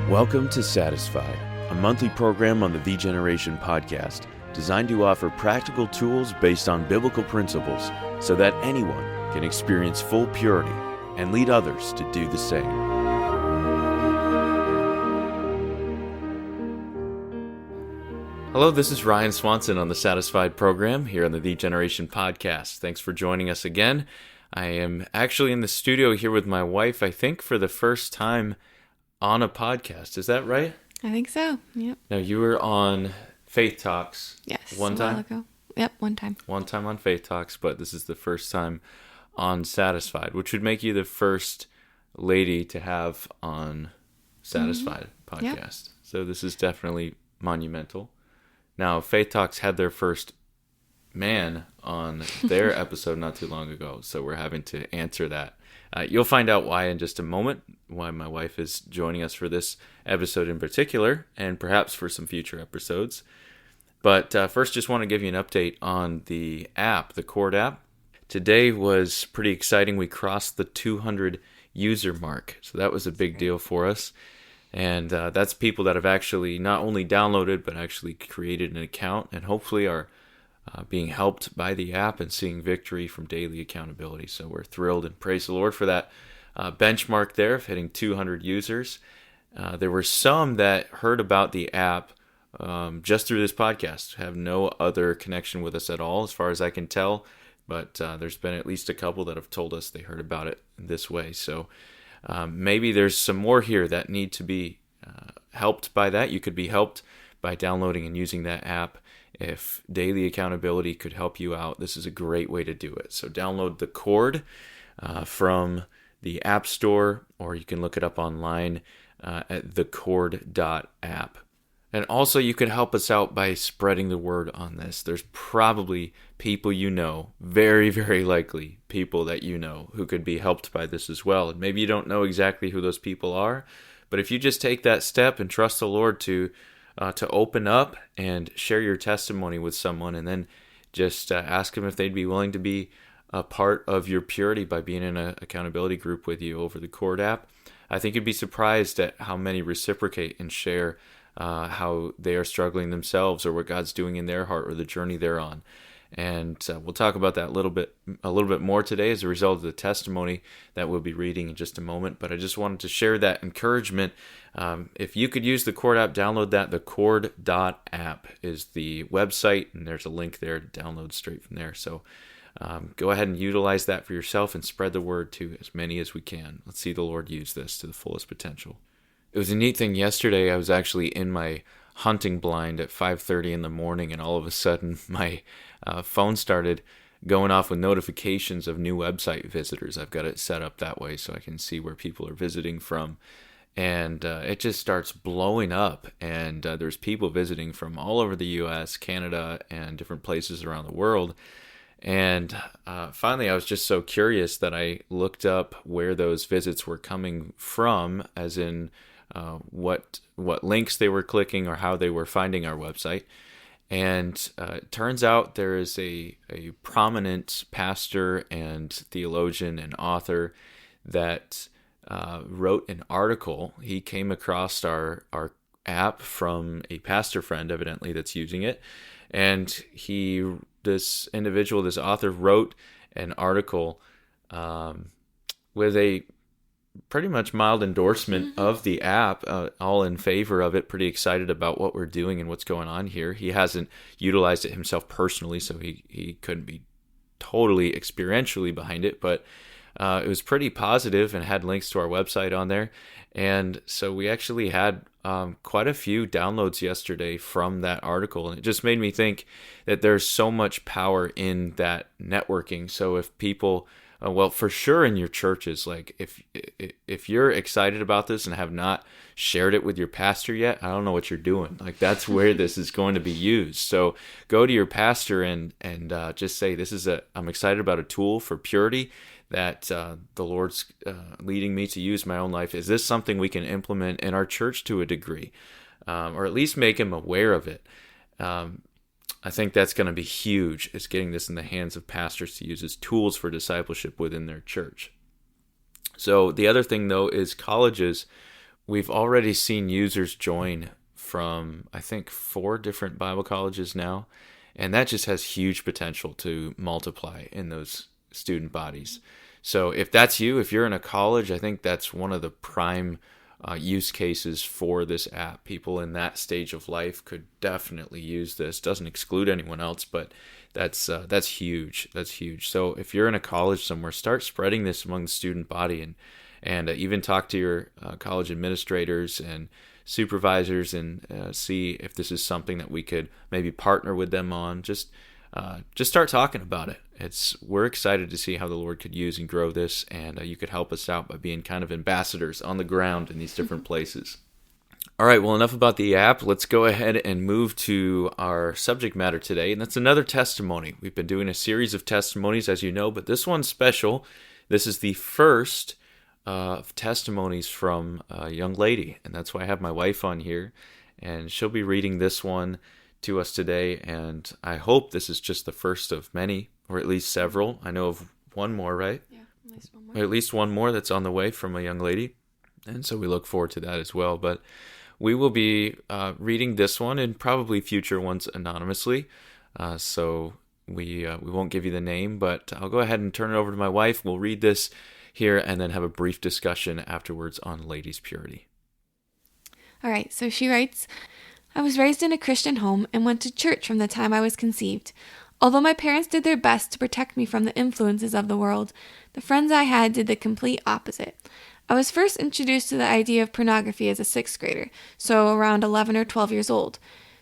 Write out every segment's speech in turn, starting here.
Welcome to Satisfied, a monthly program on the The Generation podcast, designed to offer practical tools based on biblical principles so that anyone can experience full purity and lead others to do the same. Hello, this is Ryan Swanson on the Satisfied program here on the Generation podcast. Thanks for joining us again. I am actually in the studio here with my wife, I think for the first time on a podcast. Is that right? I think so. Yep. Now, you were on Faith Talks. Yes. One time? A while ago. Yep, one time. One time on Faith Talks, but this is the first time on Satisfied, which would make you the first lady to have on Satisfied podcast. Yep. So this is definitely monumental. Now, Faith Talks had their first man on their episode not too long ago, so we're having to answer that. You'll find out why in just a moment, why my wife is joining us for this episode in particular, and perhaps for some future episodes. But first, just want to give you an update on the app, the Cord app. Today was pretty exciting. We crossed the 200 user mark, so that was a big deal for us. And that's people that have actually not only downloaded, but actually created an account, and hopefully are being helped by the app and seeing victory from daily accountability. So we're thrilled and praise the Lord for that benchmark there of hitting 200 users. There were some that heard about the app just through this podcast, have no other connection with us at all as far as I can tell, but there's been at least a couple that have told us they heard about it this way. So maybe there's some more here that need to be helped by that. You could be helped by downloading and using that app. If daily accountability could help you out, this is a great way to do it. So download the Cord from the App Store, or you can look it up online at thecord.app. And also you can help us out by spreading the word on this. There's probably people you know, very, very likely people that you know who could be helped by this as well. And maybe you don't know exactly who those people are, but if you just take that step and trust the Lord to open up and share your testimony with someone, and then just ask them if they'd be willing to be a part of your purity by being in an accountability group with you over the Cord app. I think you'd be surprised at how many reciprocate and share how they are struggling themselves or what God's doing in their heart or the journey they're on. And we'll talk about that a little bit more today as a result of the testimony that we'll be reading in just a moment. But I just wanted to share that encouragement. If you could use the Cord app, download that. The Cord.app is the website, and there's a link there to download straight from there. So go ahead and utilize that for yourself and spread the word to as many as we can. Let's see the Lord use this to the fullest potential. It was a neat thing yesterday. I was actually in my hunting blind at 5:30 in the morning, and all of a sudden my phone started going off with notifications of new website visitors. I've got it set up that way so I can see where people are visiting from, and it just starts blowing up, and there's people visiting from all over the U.S., Canada, and different places around the world. And finally I was just so curious that I looked up where those visits were coming from, as in what links they were clicking or how they were finding our website. And it turns out there is a prominent pastor and theologian and author that wrote an article. He came across our app from a pastor friend, evidently, that's using it. And this author wrote an article with a pretty much mild endorsement of the app, all in favor of it, pretty excited about what we're doing and what's going on here. He hasn't utilized it himself personally, so he couldn't be totally experientially behind it, but it was pretty positive and had links to our website on there. And so we actually had quite a few downloads yesterday from that article, and it just made me think that there's so much power in that networking. So if people well, for sure in your churches, like if you're excited about this and have not shared it with your pastor yet, I don't know what you're doing. Like, that's where this is going to be used. So go to your pastor and just say, I'm excited about a tool for purity that the Lord's leading me to use in my own life. Is this something we can implement in our church to a degree, or at least make him aware of it? I think that's going to be huge, is getting this in the hands of pastors to use as tools for discipleship within their church. So the other thing, though, is colleges we've already seen users join from, I think, 4 different Bible colleges now. And that just has huge potential to multiply in those student bodies. So if that's you, if you're in a college, I think that's one of the prime use cases for this app. People in that stage of life could definitely use this. Doesn't exclude anyone else, but that's huge. That's huge. So if you're in a college somewhere, start spreading this among the student body, and even talk to your college administrators and supervisors and see if this is something that we could maybe partner with them on. Just start talking about it. We're excited to see how the Lord could use and grow this, and you could help us out by being kind of ambassadors on the ground in these different places. All right, well, enough about the app. Let's go ahead and move to our subject matter today, and that's another testimony. We've been doing a series of testimonies, as you know, but this one's special. This is the first of testimonies from a young lady, and that's why I have my wife on here, and she'll be reading this one to us today, and I hope this is just the first of many, or at least several. I know of one more, right? Yeah, at least one more. Or at least one more that's on the way from a young lady, and so we look forward to that as well. But we will be reading this one and probably future ones anonymously, so we won't give you the name, but I'll go ahead and turn it over to my wife. We'll read this here and then have a brief discussion afterwards on ladies' purity. All right, so she writes, I was raised in a Christian home and went to church from the time I was conceived. Although my parents did their best to protect me from the influences of the world, the friends I had did the complete opposite. I was first introduced to the idea of pornography as a 6th grader, so around 11 or 12 years old.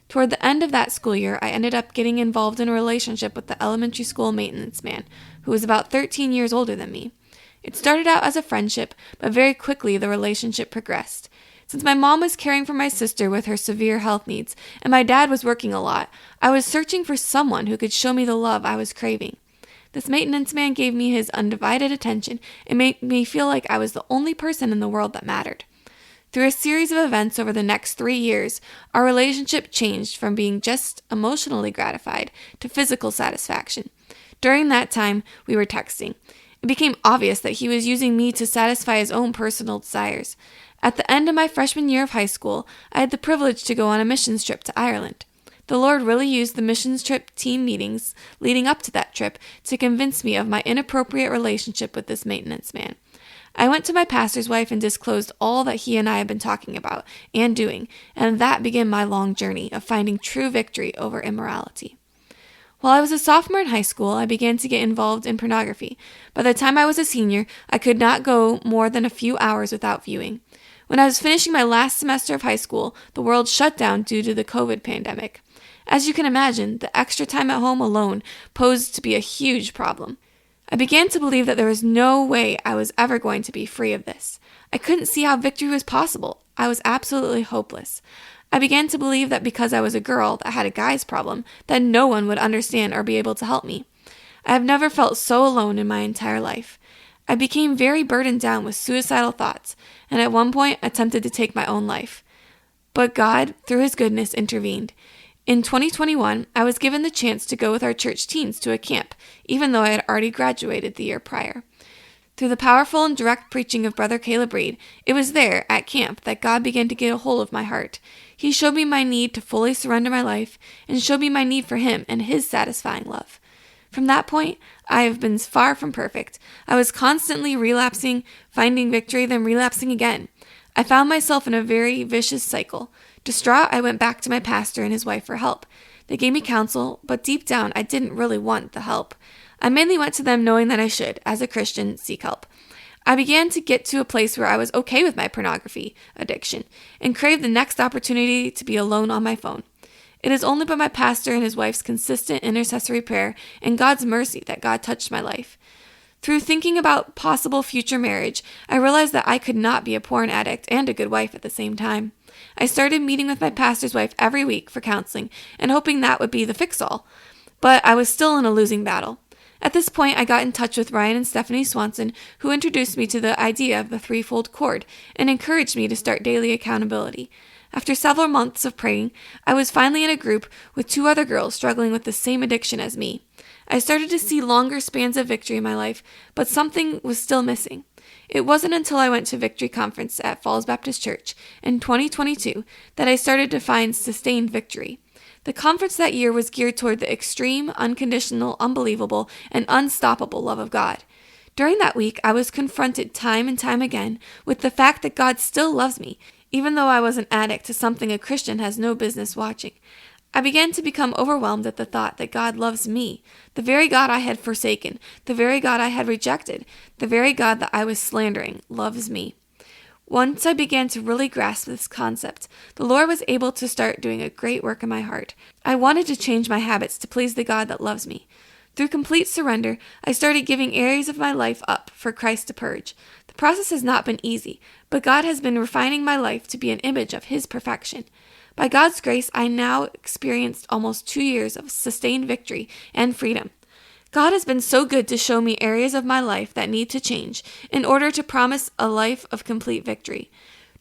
Toward the end of that school year, I ended up getting involved in a relationship with the elementary school maintenance man, who was about 13 years older than me. It started out as a friendship, but very quickly the relationship progressed. Since my mom was caring for my sister with her severe health needs, and my dad was working a lot, I was searching for someone who could show me the love I was craving. This maintenance man gave me his undivided attention and made me feel like I was the only person in the world that mattered. Through a series of events over the next 3 years, our relationship changed from being just emotionally gratified to physical satisfaction. During that time, we were texting. It became obvious that he was using me to satisfy his own personal desires. At the end of my freshman year of high school, I had the privilege to go on a missions trip to Ireland. The Lord really used the missions trip team meetings leading up to that trip to convince me of my inappropriate relationship with this maintenance man. I went to my pastor's wife and disclosed all that he and I had been talking about and doing, and that began my long journey of finding true victory over immorality. While I was a sophomore in high school, I began to get involved in pornography. By the time I was a senior, I could not go more than a few hours without viewing. When I was finishing my last semester of high school, the world shut down due to the COVID pandemic. As you can imagine, the extra time at home alone posed to be a huge problem. I began to believe that there was no way I was ever going to be free of this. I couldn't see how victory was possible. I was absolutely hopeless. I began to believe that because I was a girl that had a guy's problem, that no one would understand or be able to help me. I have never felt so alone in my entire life. I became very burdened down with suicidal thoughts, and at one point attempted to take my own life. But God, through His goodness, intervened. In 2021, I was given the chance to go with our church teens to a camp, even though I had already graduated the year prior. Through the powerful and direct preaching of Brother Caleb Reed, it was there, at camp, that God began to get a hold of my heart. He showed me my need to fully surrender my life, and showed me my need for Him and His satisfying love. From that point, I have been far from perfect. I was constantly relapsing, finding victory, then relapsing again. I found myself in a very vicious cycle. Distraught, I went back to my pastor and his wife for help. They gave me counsel, but deep down, I didn't really want the help. I mainly went to them knowing that I should, as a Christian, seek help. I began to get to a place where I was okay with my pornography addiction and craved the next opportunity to be alone on my phone. It is only by my pastor and his wife's consistent intercessory prayer and God's mercy that God touched my life. Through thinking about possible future marriage, I realized that I could not be a porn addict and a good wife at the same time. I started meeting with my pastor's wife every week for counseling and hoping that would be the fix-all. But I was still in a losing battle. At this point, I got in touch with Ryan and Stephanie Swanson, who introduced me to the idea of the threefold cord and encouraged me to start daily accountability. After several months of praying, I was finally in a group with 2 other girls struggling with the same addiction as me. I started to see longer spans of victory in my life, but something was still missing. It wasn't until I went to Victory Conference at Falls Baptist Church in 2022 that I started to find sustained victory. The conference that year was geared toward the extreme, unconditional, unbelievable, and unstoppable love of God. During that week, I was confronted time and time again with the fact that God still loves me, even though I was an addict to something a Christian has no business watching. I began to become overwhelmed at the thought that God loves me, the very God I had forsaken, the very God I had rejected, the very God that I was slandering, loves me. Once I began to really grasp this concept, the Lord was able to start doing a great work in my heart. I wanted to change my habits to please the God that loves me. Through complete surrender, I started giving areas of my life up for Christ to purge. The process has not been easy, but God has been refining my life to be an image of His perfection. By God's grace, I now experienced almost 2 years of sustained victory and freedom. God has been so good to show me areas of my life that need to change in order to promise a life of complete victory.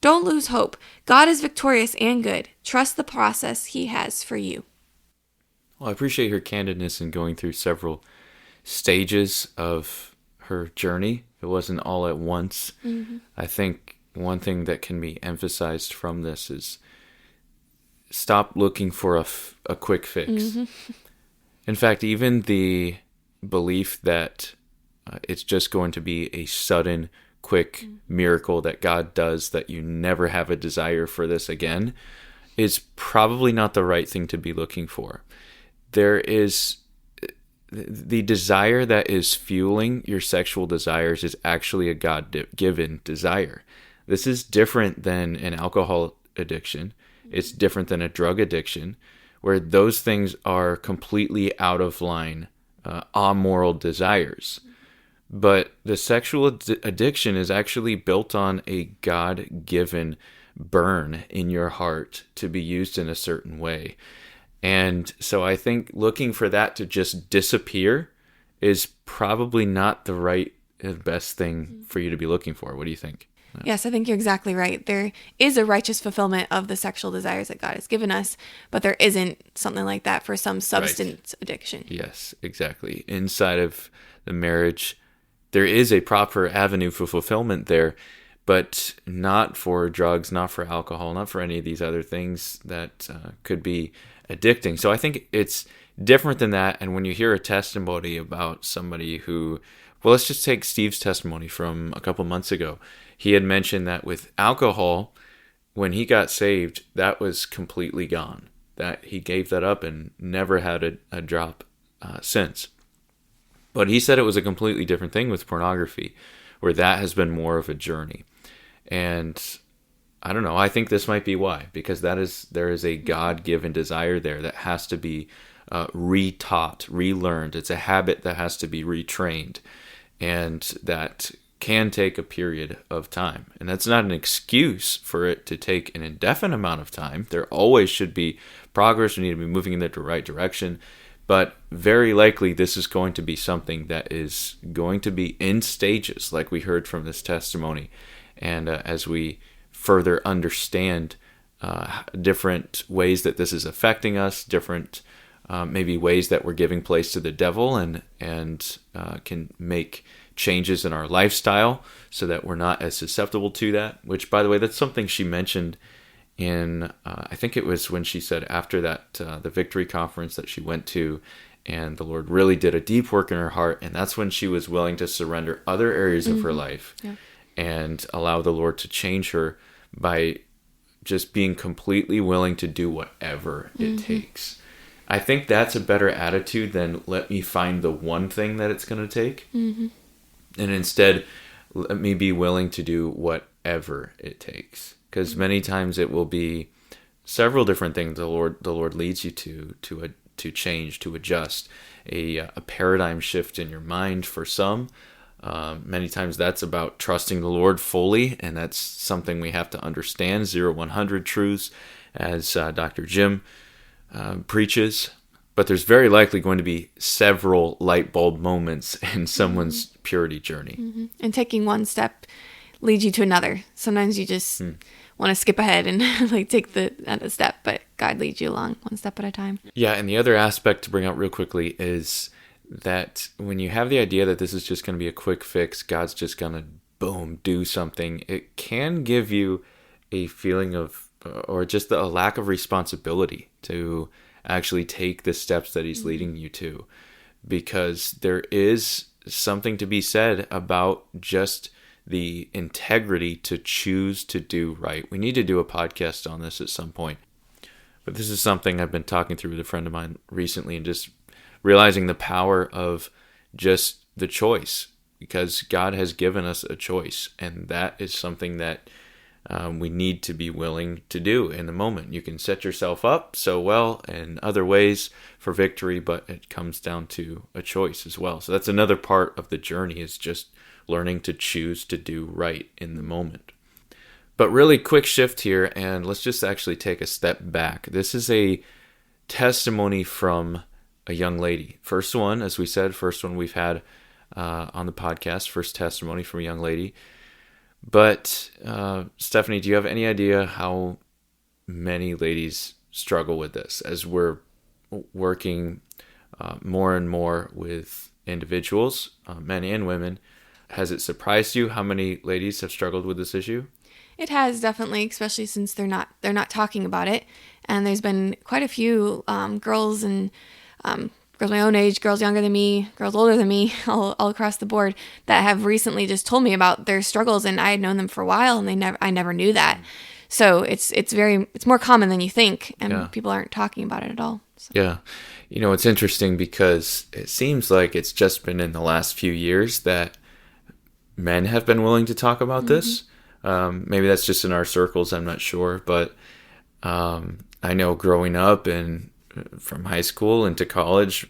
Don't lose hope. God is victorious and good. Trust the process He has for you. Well, I appreciate her candidness in going through several stages of her journey. It wasn't all at once. Mm-hmm. I think one thing that can be emphasized from this is stop looking for a quick fix. Mm-hmm. In fact, even the belief that it's just going to be a sudden, quick miracle that God does, that you never have a desire for this again, is probably not the right thing to be looking for. There is the desire that is fueling your sexual desires is actually a God-given desire. This is different than an alcohol addiction. It's different than a drug addiction, where those things are completely out of line, amoral desires. But the sexual addiction is actually built on a God-given burn in your heart to be used in a certain way. And so I think looking for that to just disappear is probably not the best thing for you to be looking for. What do you think? Yes, I think you're exactly right. There is a righteous fulfillment of the sexual desires that God has given us, but there isn't something like that for some substance addiction. Yes, exactly. Inside of the marriage, there is a proper avenue for fulfillment there, but not for drugs, not for alcohol, not for any of these other things that could be addicting. So I think it's different than that. And when you hear a testimony about somebody who, well, let's just take Steve's testimony from a couple months ago. He had mentioned that with alcohol, when he got saved, that was completely gone. That he gave that up and never had a drop since. But he said it was a completely different thing with pornography, where that has been more of a journey. And I don't know, I think this might be why, because there is a God-given desire there that has to be retaught, relearned. It's a habit that has to be retrained, and that can take a period of time. And that's not an excuse for it to take an indefinite amount of time. There always should be progress. We need to be moving in the right direction. But very likely this is going to be something that is going to be in stages, like we heard from this testimony. And as we further understand different ways that this is affecting us, different maybe ways that we're giving place to the devil, and can make changes in our lifestyle so that we're not as susceptible to that. Which, by the way, that's something she mentioned in, I think it was when she said after that, the Victory Conference that she went to, and the Lord really did a deep work in her heart, and that's when she was willing to surrender other areas of her life and allow the Lord to change her by just being completely willing to do whatever it takes. I think that's a better attitude than let me find the one thing that it's going to take. And instead, let me be willing to do whatever it takes. Because many times it will be several different things the Lord leads you to change, to adjust. A paradigm shift in your mind for some. Many times that's about trusting the Lord fully, and that's something we have to understand. 0-100 truths, as Dr. Jim preaches. But there's very likely going to be several light bulb moments in someone's purity journey. And taking one step leads you to another. Sometimes you just want to skip ahead and take the step, but God leads you along one step at a time. Yeah, and the other aspect to bring out real quickly is that when you have the idea that this is just going to be a quick fix, God's just going to boom, do something, it can give you a feeling of, or just a lack of responsibility to actually take the steps that he's leading you to. Because there is something to be said about just the integrity to choose to do right. We need to do a podcast on this at some point. But this is something I've been talking through with a friend of mine recently, and just realizing the power of just the choice, because God has given us a choice, and that is something that we need to be willing to do in the moment. You can set yourself up so well in other ways for victory, but it comes down to a choice as well. So that's another part of the journey, is just learning to choose to do right in the moment. But really quick shift here, and let's just actually take a step back. This is a testimony from a young lady. First one, as we said, first one we've had on the podcast, first testimony from a young lady. But Stephanie, do you have any idea how many ladies struggle with this as we're working more and more with individuals, men and women? Has it surprised you how many ladies have struggled with this issue? It has, definitely, especially since they're not talking about it. And there's been quite a few girls and girls my own age, girls younger than me, girls older than me, all across the board, that have recently just told me about their struggles, and I had known them for a while, and I never knew that. So it's more common than you think, and people aren't talking about it at all. So. Yeah. It's interesting because it seems like it's just been in the last few years that men have been willing to talk about this. Maybe that's just in our circles, I'm not sure, but I know growing up and from high school into college,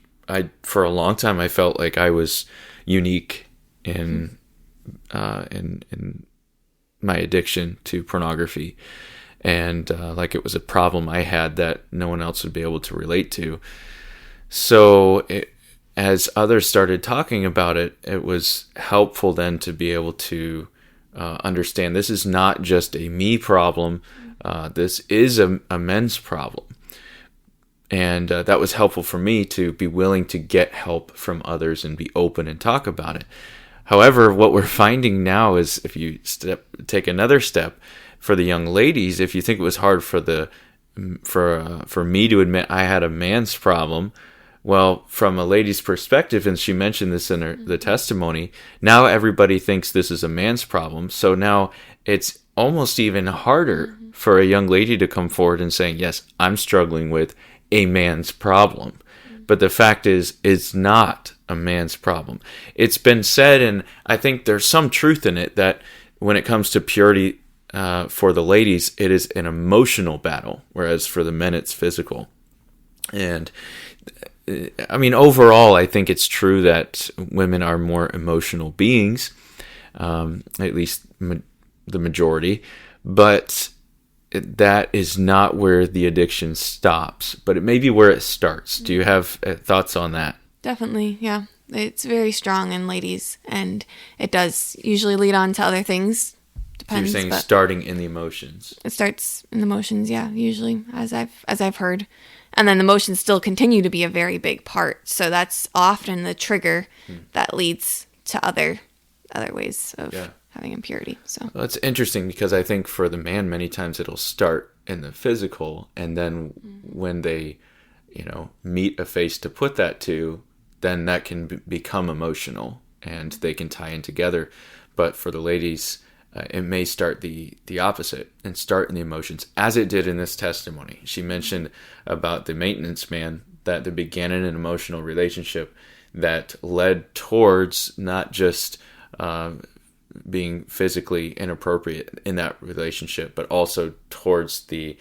for a long time I felt like I was unique in my addiction to pornography, and like it was a problem I had that no one else would be able to relate to. So as others started talking about it, it was helpful then to be able to understand this is not just a me problem. This is a men's problem. And that was helpful for me to be willing to get help from others and be open and talk about it. However, what we're finding now is, if you take another step for the young ladies, if you think it was hard for me to admit I had a man's problem, well, from a lady's perspective, and she mentioned this in the testimony, now everybody thinks this is a man's problem. So now it's almost even harder for a young lady to come forward and saying, yes, I'm struggling with a man's problem. But the fact is, it's not a man's problem. It's been said, and I think there's some truth in it, that when it comes to purity for the ladies, it is an emotional battle, whereas for the men, it's physical. And I mean, overall, I think it's true that women are more emotional beings, at least the majority, but that is not where the addiction stops, but it may be where it starts. Do you have thoughts on that? Definitely, yeah. It's very strong in ladies, and it does usually lead on to other things. Depends. So you're saying starting in the emotions. It starts in the emotions, yeah, usually, as I've heard. And then the emotions still continue to be a very big part. So that's often the trigger that leads to other ways of having impurity. So well, it's interesting because I think for the man, many times it'll start in the physical, and then when they, meet a face to put that to, then that can become emotional, and they can tie in together. But for the ladies, it may start the opposite and start in the emotions, as it did in this testimony. She mentioned about the maintenance man, that they began in an emotional relationship that led towards not just being physically inappropriate in that relationship, but also towards the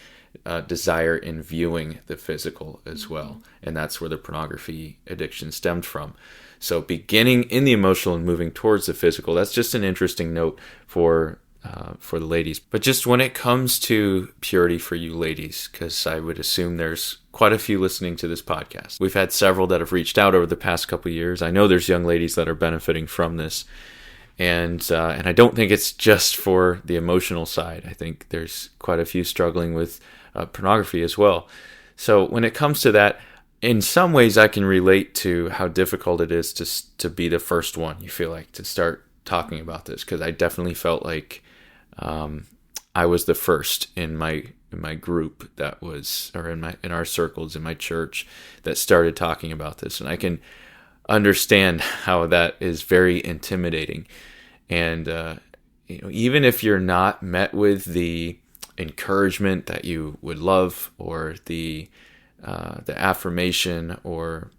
desire in viewing the physical as well. And that's where the pornography addiction stemmed from. So beginning in the emotional and moving towards the physical, that's just an interesting note for the ladies. But just when it comes to purity for you ladies, because I would assume there's quite a few listening to this podcast. We've had several that have reached out over the past couple of years. I know there's young ladies that are benefiting from this. And I don't think it's just for the emotional side. I think there's quite a few struggling with pornography as well. So when it comes to that, in some ways I can relate to how difficult it is to be the first one, you feel like, to start talking about this, because I definitely felt like I was the first in my group that was, or in our circles in my church, that started talking about this. And I can understand how that is very intimidating. And even if you're not met with the encouragement that you would love, or the affirmation, or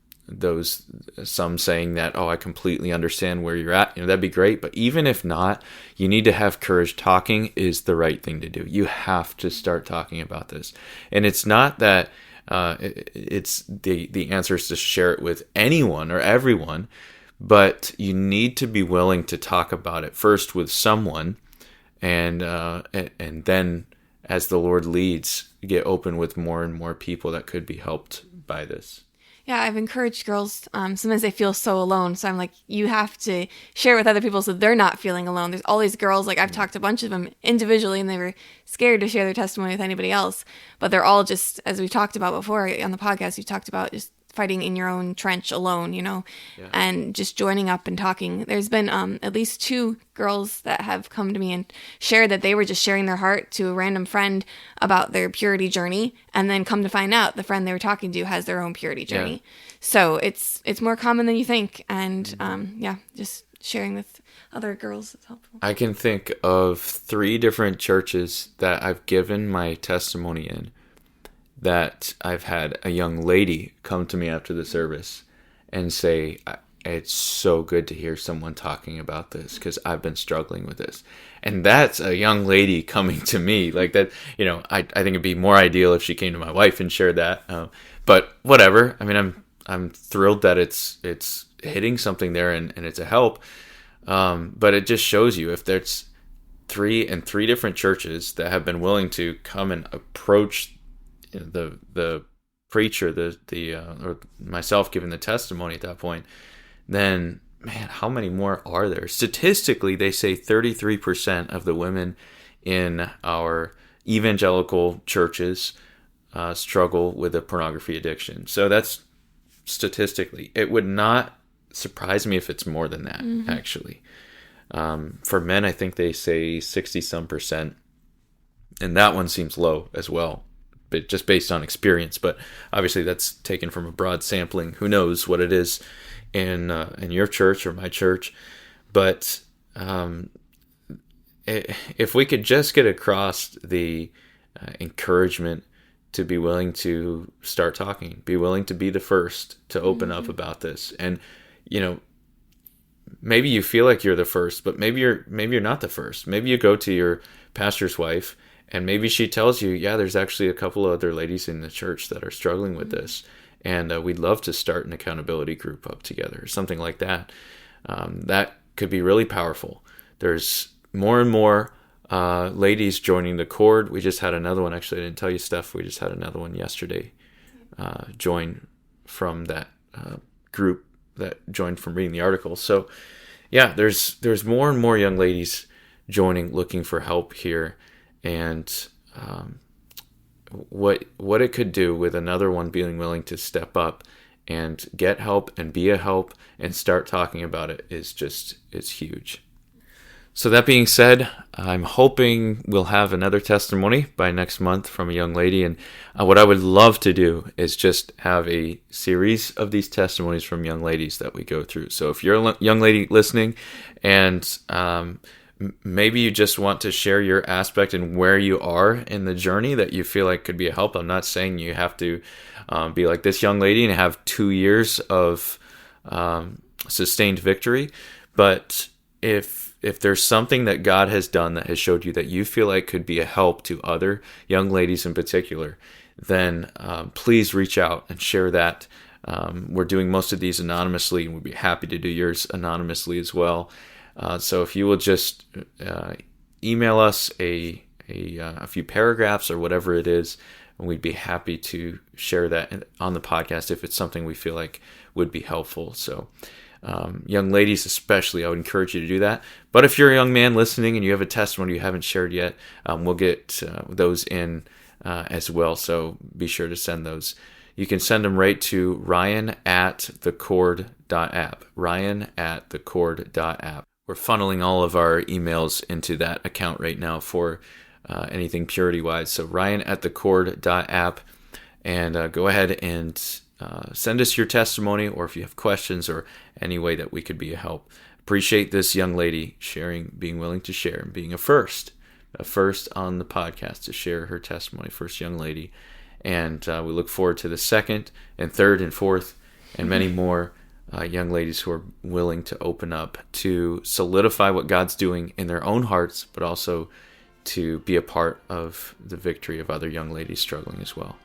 some saying that, oh, I completely understand where you're at, that'd be great. But even if not, you need to have courage. Talking is the right thing to do. You have to start talking about this. And it's not that it's the answer is to share it with anyone or everyone, but you need to be willing to talk about it first with someone, and then, as the Lord leads, get open with more and more people that could be helped by this. Yeah, I've encouraged girls, sometimes they feel so alone. So I'm like, you have to share with other people so they're not feeling alone. There's all these girls, like I've talked to a bunch of them individually, and they were scared to share their testimony with anybody else. But they're all just, as we've talked about before on the podcast, we've talked about just fighting in your own trench alone, and just joining up and talking. There's been at least 2 girls that have come to me and shared that they were just sharing their heart to a random friend about their purity journey, and then come to find out the friend they were talking to has their own purity journey. Yeah. So it's more common than you think, and just sharing with other girls is helpful. I can think of 3 different churches that I've given my testimony in, that I've had a young lady come to me after the service and say, it's so good to hear someone talking about this, because I've been struggling with this. And that's a young lady coming to me like that. I think it'd be more ideal if she came to my wife and shared that. But whatever. I mean, I'm thrilled that it's hitting something there, and it's a help. But it just shows you, if there's 3 different churches that have been willing to come and approach the preacher, or myself giving the testimony at that point, then man, how many more are there? Statistically, they say 33% of the women in our evangelical churches struggle with a pornography addiction. So that's statistically. It would not surprise me if it's more than that, actually. For men, I think they say 60-some%, and that one seems low as well, but just based on experience. But obviously that's taken from a broad sampling. Who knows what it is in your church or my church. But if we could just get across the encouragement to be willing to start talking, be willing to be the first to open up about this. And maybe you feel like you're the first, but maybe you're not the first. Maybe you go to your pastor's wife, and maybe she tells you, yeah, there's actually a couple of other ladies in the church that are struggling with this, and we'd love to start an accountability group up together, or something like that. That could be really powerful. There's more and more ladies joining the Cord. We just had another one. Actually, I didn't tell you, Steph. We just had another one yesterday join from that group that joined from reading the article. So, yeah, there's more and more young ladies joining, looking for help here. And what it could do with another one being willing to step up and get help and be a help and start talking about it it's huge. So that being said, I'm hoping we'll have another testimony by next month from a young lady. And what I would love to do is just have a series of these testimonies from young ladies that we go through. So if you're a young lady listening, and maybe you just want to share your aspect and where you are in the journey that you feel like could be a help. I'm not saying you have to be like this young lady and have 2 years of sustained victory. But if there's something that God has done that has showed you that you feel like could be a help to other young ladies in particular, then please reach out and share that. We're doing most of these anonymously, and we'd be happy to do yours anonymously as well. So if you will just email us a few paragraphs or whatever it is, and we'd be happy to share that on the podcast if it's something we feel like would be helpful. So young ladies especially, I would encourage you to do that. But if you're a young man listening and you have a testimony you haven't shared yet, we'll get those in as well. So be sure to send those. You can send them right to ryan@thecord.app, ryan@thecord.app. We're funneling all of our emails into that account right now for anything purity-wise. So ryan@thecord.app, and go ahead and send us your testimony, or if you have questions or any way that we could be a help. Appreciate this young lady sharing, being willing to share, and being a first on the podcast to share her testimony, first young lady. And we look forward to the second and third and fourth and many more young ladies who are willing to open up to solidify what God's doing in their own hearts, but also to be a part of the victory of other young ladies struggling as well.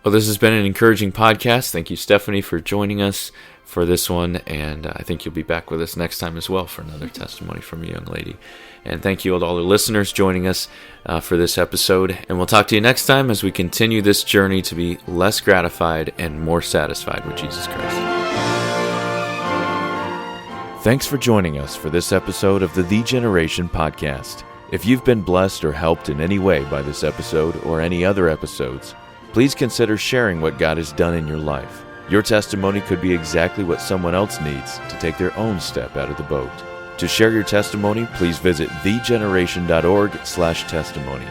Well, this has been an encouraging podcast. Thank you, Stephanie, for joining us for this one, and I think you'll be back with us next time as well for another testimony from a young lady. And thank you all to all the listeners joining us for this episode, and we'll talk to you next time as we continue this journey to be less gratified and more satisfied with Jesus Christ. Thanks for joining us for this episode of the Generation Podcast. If you've been blessed or helped in any way by this episode or any other episodes, please consider sharing what God has done in your life. Your testimony could be exactly what someone else needs to take their own step out of the boat. To share your testimony, please visit thegeneration.org/testimony.